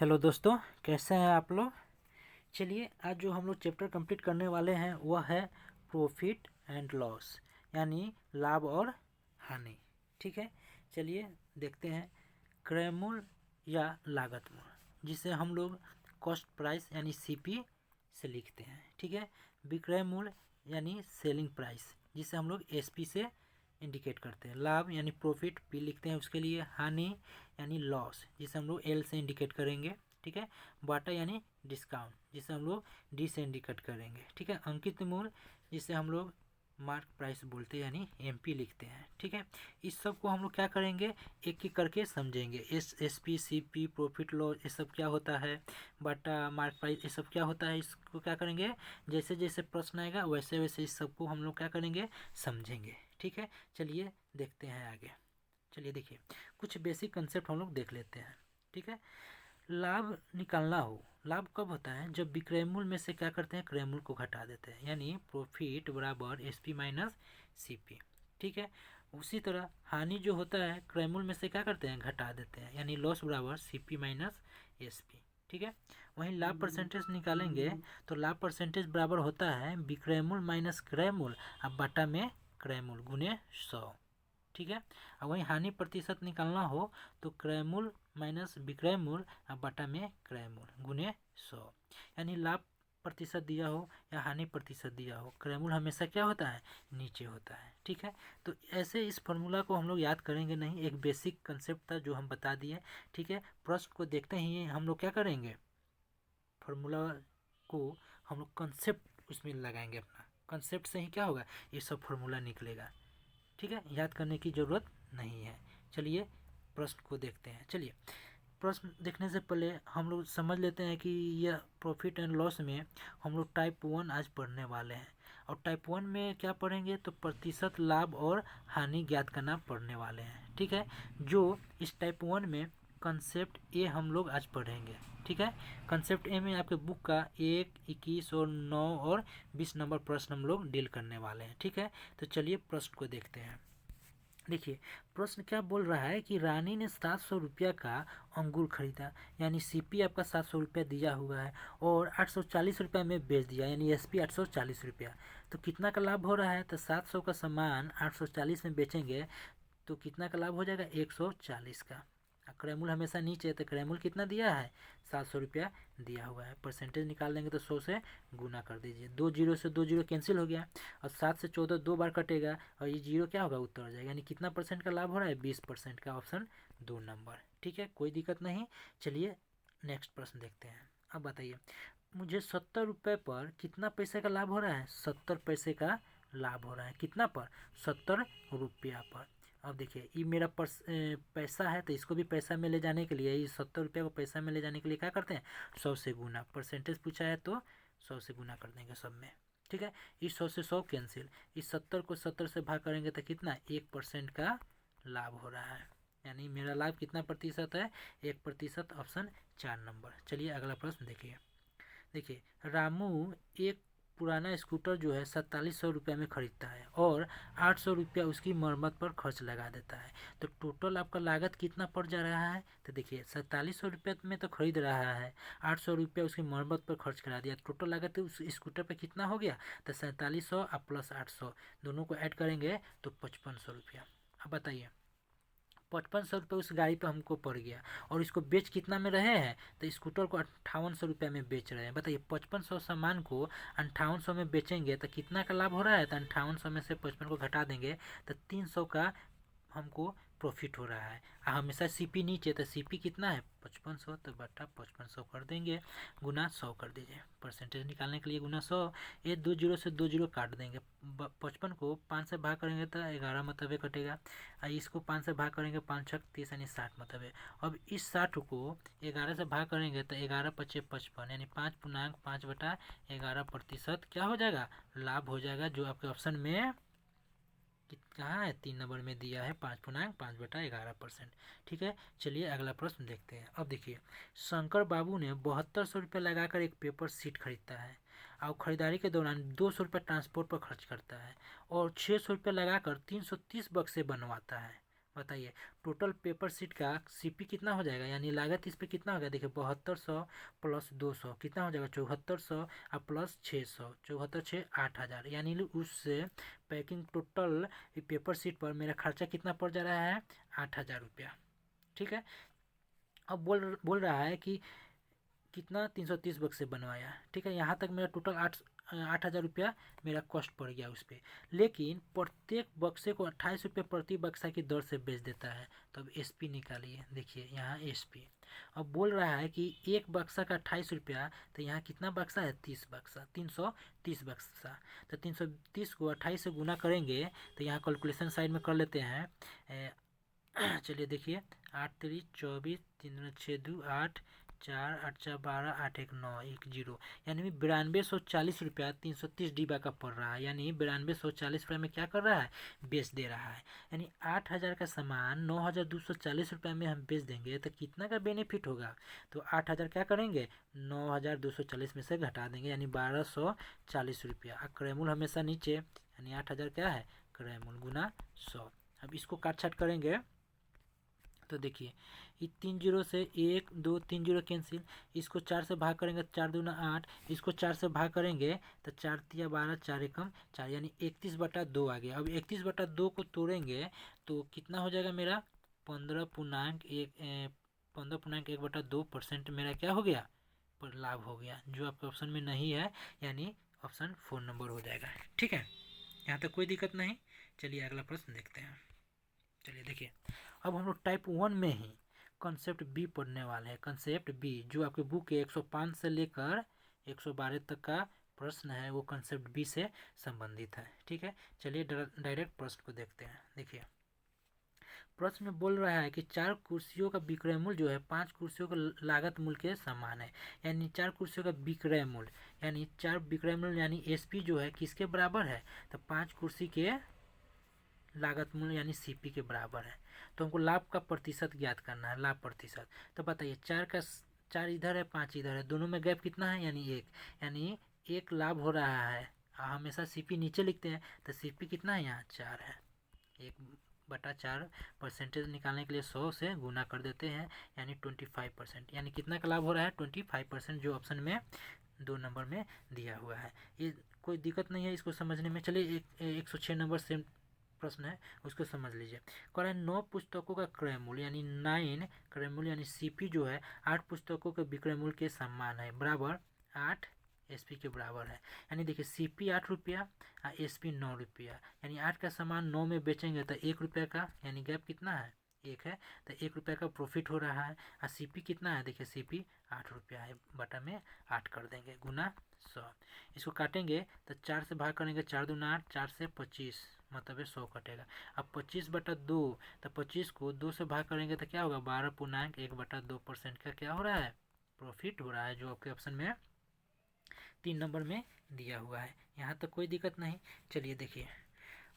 Hello दोस्तों, कैसे हैं आप लोग। चलिए, आज जो हम लोग चैप्टर कंप्लीट करने वाले हैं वह है प्रॉफिट एंड लॉस, यानी लाभ और हानि। ठीक है, चलिए देखते हैं। क्रय मूल्य या लागत मूल्य, जिसे हम लोग कॉस्ट प्राइस यानी सीपी से लिखते हैं। ठीक है, विक्रय मूल्य यानी सेलिंग प्राइस, जिसे हम लोग एसपी से इंडिकेट करते हैं। लाभ यानी प्रॉफिट पी लिखते हैं उसके लिए। हानि यानी लॉस, जिसे हम लोग एल से इंडिकेट करेंगे। ठीक है, बाटा यानी डिस्काउंट, जिसे हम लोग डी से इंडिकेट करेंगे। ठीक है, अंकित मूल्य, जिसे हम लोग मार्क प्राइस बोलते हैं यानी एमपी लिखते हैं। ठीक है, इस सब को हम लोग क्या करेंगे, एक एक करके समझेंगे। एसपी सीपी प्रॉफिट लॉस ये सब क्या होता है, बाटा मार्क प्राइस ये सब क्या होता है, इसको क्या करेंगे, जैसे जैसे प्रश्न आएगा वैसे वैसे इस सबको हम लोग क्या करेंगे, समझेंगे। ठीक है, चलिए देखते हैं आगे। चलिए देखिए, कुछ बेसिक कंसेप्ट हम लोग देख लेते हैं। ठीक है, लाभ निकालना हो, लाभ कब होता है, जब विक्रय मूल्य में से क्या करते हैं, क्रय मूल्य को घटा देते हैं, यानी प्रॉफिट बराबर एसपी माइनस सीपी। ठीक है, उसी तरह हानि जो होता है, क्रय मूल्य में से क्या करते हैं, घटा देते हैं, यानी लॉस बराबर सीपी माइनस एसपी। ठीक है, वहीं लाभ परसेंटेज निकालेंगे तो लाभ परसेंटेज बराबर होता है विक्रय मूल्य माइनस क्रय मूल्य अब बटा में क्रय मूल्य गुने 100। ठीक है, और वहीं हानि प्रतिशत निकालना हो तो क्रय मूल्य माइनस विक्रय मूल्य और बटा में क्रय मूल्य गुने 100। यानी लाभ प्रतिशत दिया हो या हानि प्रतिशत दिया हो, क्रय मूल्य हमेशा क्या होता है, नीचे होता है। ठीक है, तो ऐसे इस फॉर्मूला को हम लोग याद करेंगे नहीं, एक बेसिक कंसेप्ट था जो हम बता दिए। ठीक है, प्रश्न को देखते ही हम लोग क्या करेंगे, फॉर्मूला को हम लोग कंसेप्ट उसमें लगाएंगे। अपना कंसेप्ट से ही क्या होगा, ये सब फॉर्मूला निकलेगा। ठीक है, याद करने की ज़रूरत नहीं है। चलिए प्रश्न को देखते हैं। चलिए, प्रश्न देखने से पहले हम लोग समझ लेते हैं कि यह प्रॉफिट एंड लॉस में हम लोग टाइप 1 आज पढ़ने वाले हैं। और टाइप 1 में क्या पढ़ेंगे, तो प्रतिशत लाभ और हानि ज्ञात करना पढ़ने वाले हैं। ठीक है, जो इस टाइप 1 में कंसेप्ट ए हम लोग आज पढ़ेंगे। ठीक है, कंसेप्ट ए में आपके बुक का 1, 21 और 9 और 20 नंबर प्रश्न हम लोग डील करने वाले हैं। ठीक है, तो चलिए प्रश्न को देखते हैं। देखिए, प्रश्न क्या बोल रहा है कि रानी ने 700 रुपया का अंगूर खरीदा, यानी सीपी आपका 700 रुपया दिया हुआ है, और 840 रुपया में बेच दिया, यानी एसपी 840 रुपया। तो कितना का लाभ हो रहा है, तो 700 का सामान 840 में बेचेंगे तो कितना का लाभ हो जाएगा, 140 का। क्रय मूल्य हमेशा नीचे है, तो क्रय मूल्य कितना दिया है, 700 रुपया दिया हुआ है। परसेंटेज निकाल देंगे तो 100 से गुना कर दीजिए। 2 जीरो से 2 जीरो कैंसिल हो गया, और 7 से 14 2 बार कटेगा, और ये जीरो क्या होगा, उत्तर हो जाएगा। यानी कितना परसेंट का लाभ हो रहा है, 20% का, ऑप्शन 2 नंबर। ठीक है, कोई दिक्कत नहीं। चलिए नेक्स्ट प्रश्न देखते हैं। अब बताइए, मुझे 70 रुपये पर कितना पैसे का लाभ हो रहा है, 70 पैसे का लाभ हो रहा है। कितना पर, 70 रुपया पर। अब देखिए, ये मेरा पैसा है, तो इसको भी पैसा में ले जाने के लिए, इस 70 रुपया को पैसा में ले जाने के लिए क्या करते हैं, 100 से गुना। परसेंटेज पूछा है तो 100 से गुना कर देंगे सब में। ठीक है, इस 100 से 100 कैंसिल, इस 70 को 70 से भाग करेंगे तो कितना, 1% का लाभ हो रहा है। यानी मेरा लाभ कितना प्रतिशत है, 1%, ऑप्शन 4 नंबर। चलिए अगला प्रश्न देखिए। देखिए, रामू एक पुराना स्कूटर जो है 4700 रुपये में खरीदता है, और 800 रुपया उसकी मरम्मत पर खर्च लगा देता है। तो टोटल आपका लागत कितना पड़ जा रहा है, तो देखिए 4700 रुपये में तो खरीद रहा है, 800 रुपया उसकी मरम्मत पर खर्च करा दिया, टोटल लागत उस स्कूटर पर कितना हो गया, तो 4700 और प्लस 800 दोनों को ऐड करेंगे तो 5500 रुपया। अब बताइए, 5500 रुपये उस गाड़ी पे हमको पड़ गया, और इसको बेच कितना में रहे हैं, तो स्कूटर को 5800 रुपये में बेच रहे हैं। बताइए, 5500 सामान को 5800 में बेचेंगे तो कितना का लाभ हो रहा है, तो 5800 में से 55 को घटा देंगे तो 300 का हमको प्रॉफिट हो रहा है। हमेशा सीपी नीचे, तो सीपी कितना है, 5500, तो बटा 5500 कर देंगे, गुना 100 कर दीजिए। परसेंटेज निकालने के लिए गुना 100, ये 2 जीरो से 2 जीरो काट देंगे। 55 को 5 से भाग करेंगे तो 11 मतलब कटेगा, इसको 5 से भाग करेंगे, 5 छक 30 यानी 60 मतलब। अब इस 60 को 11 से भाग करेंगे तो 11 पचे 55, यानी 5.5/11% क्या हो जाएगा, लाभ हो जाएगा, जो आपके ऑप्शन में कहाँ है, 3 नंबर में दिया है, 5.5/11%। ठीक है, चलिए अगला प्रश्न देखते हैं। अब देखिए, शंकर बाबू ने 7200 रुपये लगाकर एक पेपर सीट खरीदता है, और खरीदारी के दौरान 200 रुपये ट्रांसपोर्ट पर खर्च करता है, और 600 रुपये लगाकर 330 बक्से बनवाता है। बताइए टोटल पेपर सीट का सीपी कितना हो जाएगा, यानी लागत इस पे कितना हो गया, देखिए 7200 प्लस 200 कितना हो जाएगा 7400 और प्लस 600, 74 6 8000, यानी उससे पैकिंग टोटल पेपर सीट पर मेरा खर्चा कितना पड़ जा रहा है 8000 रुपया। ठीक है, अब बोल रहा है कि कितना 330 बक्से बनवाया। ठीक है, यहाँ तक मेरा टोटल 8,000 रुपया मेरा कॉस्ट पड़ गया उस पर, लेकिन प्रत्येक बक्से को 28 रुपये प्रति बक्सा की दर से बेच देता है। तो अब एसपी निकालिए, देखिए यहाँ एसपी अब बोल रहा है कि एक बक्सा का 28 रुपया, तो यहाँ कितना बक्सा है 30 बक्सा, 330 बक्सा। तो 330 को 28 से गुना करेंगे, तो यहाँ कैलकुलेशन साइड में कर लेते हैं। चलिए देखिए 8 3 24 3 6 2 8 4 8 4 12 8 1 9 1 0, यानी 9240 रुपया 330 डिब्बा का पड़ रहा है, यानी 9240 रुपये में क्या कर रहा है बेच दे रहा है। यानी 8000 का सामान 9240 रुपये में हम बेच देंगे तो कितना का बेनिफिट होगा, तो 8000 क्या करेंगे 9240 में से घटा देंगे, यानी 1240 रुपया। क्रयमूल हमेशा नीचे, यानी 8000 क्या है क्रयमूल गुना 100। अब इसको काट छाट करेंगे तो देखिए ये 3 जीरो से 1 2 3 जीरो कैंसिल, इसको 4 से भाग करेंगे 4 दूना 8, इसको 4 से भाग करेंगे तो 4 तिया 12 4 एकम 4, यानी 31/2 आ गया। अब 31/2 को तोड़ेंगे तो कितना हो जाएगा मेरा 15.1/2% मेरा क्या हो गया पर लाभ हो गया, जो आपके ऑप्शन में नहीं है, यानी ऑप्शन 4 नंबर हो जाएगा। ठीक है, यहाँ तक कोई दिक्कत नहीं। चलिए अगला प्रश्न देखते हैं। चलिए देखिए अब हम लोग टाइप 1 में ही कंसेप्ट बी पढ़ने वाले हैं। कंसेप्ट बी जो आपके बुक के 105 से लेकर 112 तक का प्रश्न है, वो कंसेप्ट बी से संबंधित है। ठीक है, चलिए डायरेक्ट प्रश्न को देखते हैं। देखिए प्रश्न में बोल रहा है कि 4 कुर्सियों का विक्रय मूल्य जो है 5 कुर्सियों का लागत मूल्य के समान है, यानी 4 कुर्सियों का विक्रय मूल्य, यानी 4 विक्रय मूल्य यानी एसपी जो है किसके बराबर है, तो 5 कुर्सी के लागत मूल्य यानी सीपी के बराबर है। तो हमको लाभ का प्रतिशत ज्ञात करना है, लाभ प्रतिशत। तो बताइए 4 इधर है 5 इधर है, दोनों में गैप कितना है, यानी 1, यानी 1 लाभ हो रहा है। हमेशा सीपी नीचे लिखते हैं, तो सीपी कितना है यहाँ 4 है। 1/4 परसेंटेज निकालने के लिए 100 से गुना कर देते हैं, यानी 25%, यानी कितना का लाभ हो रहा है 25%, जो ऑप्शन में 2 नंबर में दिया हुआ है। ये कोई दिक्कत नहीं है इसको समझने में। चलिए 106 नंबर सेम प्रश्न है, उसको समझ लीजिए। कह रहा है 9 पुस्तकों का क्रय मूल्य यानी 9 क्रय मूल्य यानी सीपी जो है 8 पुस्तकों के विक्रय मूल्य के समान है, बराबर 8 एसपी के बराबर है। यानी देखिए सीपी 8 रुपया और एसपी 9 रुपया, यानी 8 का सामान 9 में बेचेंगे तो 1 रुपये का, यानी गैप कितना है 1 है, तो 1 रुपये का प्रॉफिट हो रहा है। और सीपी कितना है, देखिए सीपी 8 रुपया है, बटा में 8 कर देंगे गुना 100। इसको काटेंगे तो 4 से भाग करेंगे 4 दूना 8, 4 से 25 मतलब 100 कटेगा। अब 25/2, तो 25 को 2 से भाग करेंगे तो क्या होगा 12.1/2% का क्या हो रहा है प्रॉफिट हो रहा है, जो आपके ऑप्शन में 3 नंबर में दिया हुआ है। यहाँ तक कोई दिक्कत नहीं। चलिए देखिए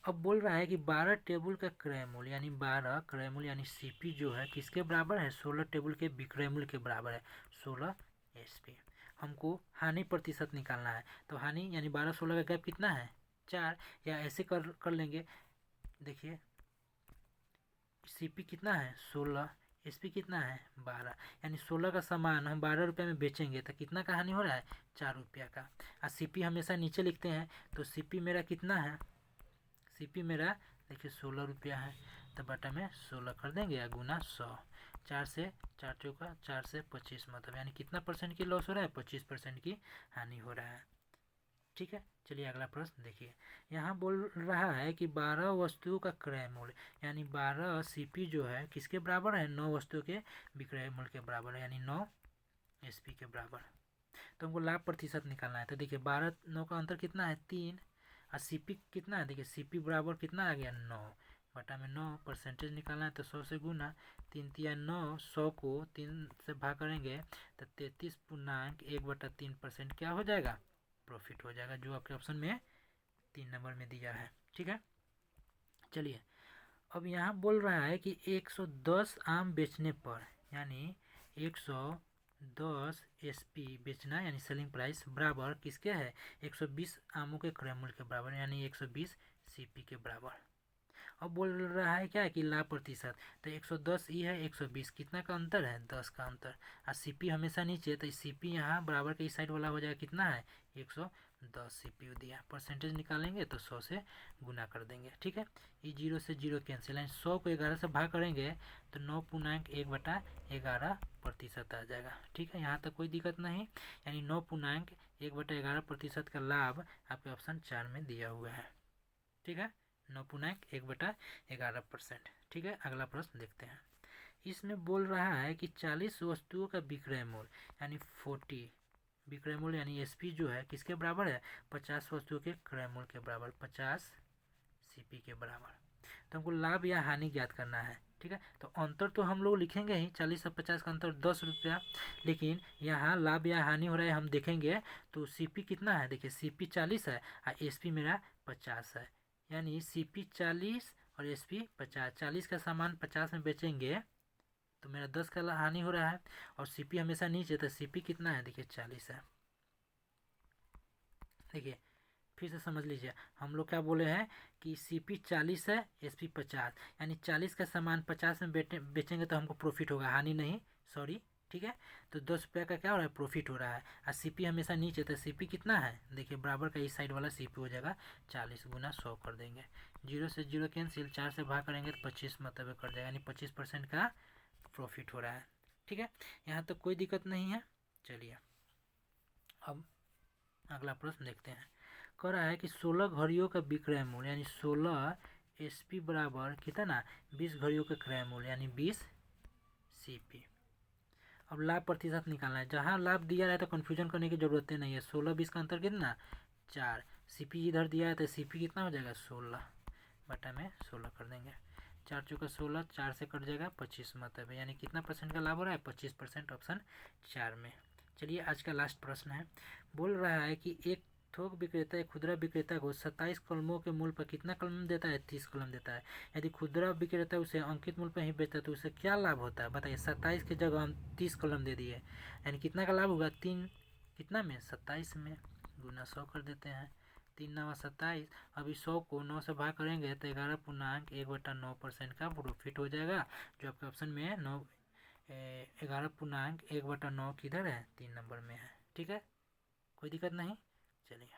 अब बोल रहा है कि 12 टेबल का क्रय मूल्य यानी 12 क्रय मूल्य यानी सीपी जो है किसके बराबर है 16 टेबल के विक्रय मूल्य के बराबर है 16 एसपी। हमको हानि प्रतिशत निकालना है, तो हानि यानी 12 16 का गैप कितना है 4, या ऐसे कर लेंगे। देखिए सीपी कितना है 16, एसपी कितना है 12, यानी 16 का सामान हम 12 रुपये में बेचेंगे तो कितना का हानि हो रहा है 4 रुपया का। और सीपी हमेशा नीचे लिखते हैं, तो सीपी मेरा कितना है, सीपी मेरा देखिए 16 रुपया है, तो बटा में 16 कर देंगे या गुना 100। 4 से 4 चौका 4 से 25 मतलब यानी कितना परसेंट की लॉस हो रहा है 25% की हानि हो रहा है। ठीक है, चलिए अगला प्रश्न देखिए। यहाँ बोल रहा है कि 12 वस्तुओं का क्रय मूल्य यानी 12 सीपी जो है किसके बराबर है 9 वस्तुओं के विक्रय मूल्य के बराबर है, यानी 9 एसपी के बराबर। तो हमको लाभ प्रतिशत निकालना है, तो देखिए 12 9 का अंतर कितना है 3, और सीपी कितना है, देखिए सीपी बराबर कितना आ गया 9 बटा में 9, परसेंटेज निकालना है तो 100 से गुना 3 तिया 9, 100 को 3 से भाग करेंगे तो 33.1/3% क्या हो जाएगा प्रॉफिट हो जाएगा, जो आपके ऑप्शन में 3 नंबर में दिया है। ठीक है, चलिए अब यहाँ बोल रहा है कि 110 आम बेचने पर यानी 110 एसपी बेचना यानी सेलिंग प्राइस बराबर किसके है 120 आमों के क्रय मूल्य के बराबर, यानी 120 सीपी के बराबर। अब बोल रहा है क्या कि लाभ प्रतिशत, तो 110 ई है 120, कितना का अंतर है 10 का अंतर। और सीपी हमेशा नीचे, तो सीपी यहाँ बराबर के इस साइड वाला हो जाएगा, कितना है 110 सीपीयू दिया। परसेंटेज निकालेंगे तो 100 से गुना कर देंगे, ठीक है। ये 0 से 0 कैंसिल है, 100 को 11 से भाग करेंगे तो 9.1/11% आ जाएगा, ठीक है। यहाँ तक कोई दिक्कत नहीं, यानी 9.1/11% का लाभ आपके ऑप्शन 4 में दिया हुआ है, ठीक है। 9.1/11%, ठीक है। अगला प्रश्न देखते हैं। इसमें बोल रहा है कि 40 वस्तुओं का विक्रय मूल्य यानी 40 विक्रय मूल्य यानी एसपी जो है किसके बराबर है, 50 वस्तुओं के क्रय मूल्य के बराबर, 50 सीपी के बराबर। तो हमको लाभ या हानि ज्ञात करना है, ठीक है। तो अंतर तो हम लोग लिखेंगे ही, 40 और 50 का अंतर 10 रुपया, लेकिन यहाँ लाभ या हानि हो रहा है हम देखेंगे तो सीपी कितना है, देखिए सीपी 40 है और एसपी मेरा 50 है, यानी सीपी 40 और एसपी 50। 40 का सामान 50 में बेचेंगे तो मेरा 10 का हानि हो रहा है, और सीपी हमेशा नीचे, तो सीपी कितना है, देखिए 40 है। देखिए फिर से समझ लीजिए, हम लोग क्या बोले हैं कि सीपी 40 है एसपी 50, यानी 40 का सामान 50 में बेचेंगे तो हमको प्रॉफिट होगा, हानि नहीं, सॉरी, ठीक है। तो 10 रुपये का क्या हो रहा है, प्रॉफिट हो रहा है। और सीपी हमेशा नीचे, तो सीपी कितना है, देखिए बराबर का इस साइड वाला सीपी हो जाएगा 40 गुना 100 कर देंगे, 0 से 0 कैंसिल, 4 से भाग करेंगे तो 25 मतलब कर देगा, यानी 25% का प्रॉफिट हो रहा है, ठीक है। यहाँ तक कोई दिक्कत नहीं है। चलिए अब अगला प्रश्न देखते हैं। कह रहा है कि 16 घड़ियों का विक्रय मूल्य यानी 16 एसपी बराबर कितना 20 घड़ियों का क्रय मूल्य यानी 20 सीपी। अब लाभ प्रतिशत निकालना है, जहाँ लाभ दिया है तो कन्फ्यूजन करने की जरूरत नहीं है। 16-20 का अंतर कितना 4, सीपी इधर दिया है तो सीपी कितना हो जाएगा 16 बटा में 16 कर देंगे, 4 चौका 16, 4 से कट जाएगा 25 मतलब है, यानी कितना परसेंट का लाभ हो रहा है 25% ऑप्शन 4 में। चलिए आज का लास्ट प्रश्न है। बोल रहा है कि एक थोक विक्रेता एक खुदरा विक्रेता को 27 कलमों के मूल्य पर कितना कलम देता है, 30 कलम देता है। यदि खुदरा विक्रेता उसे अंकित मूल्य पर ही बेचता है तो उसे क्या लाभ होता है, बताइए। 27 की जगह हम 30 कलम दे दिए, यानी कितना का लाभ होगा, 3 कितना में 27 में गुना 100 कर देते हैं, 3×9 = 27। अभी 100 को 9 से भाग करेंगे तो 11.1/9% का प्रॉफिट हो जाएगा, जो आपके ऑप्शन में है 11.1/9 किधर है, 3 नंबर में है, ठीक है। कोई दिक्कत नहीं। चलिए।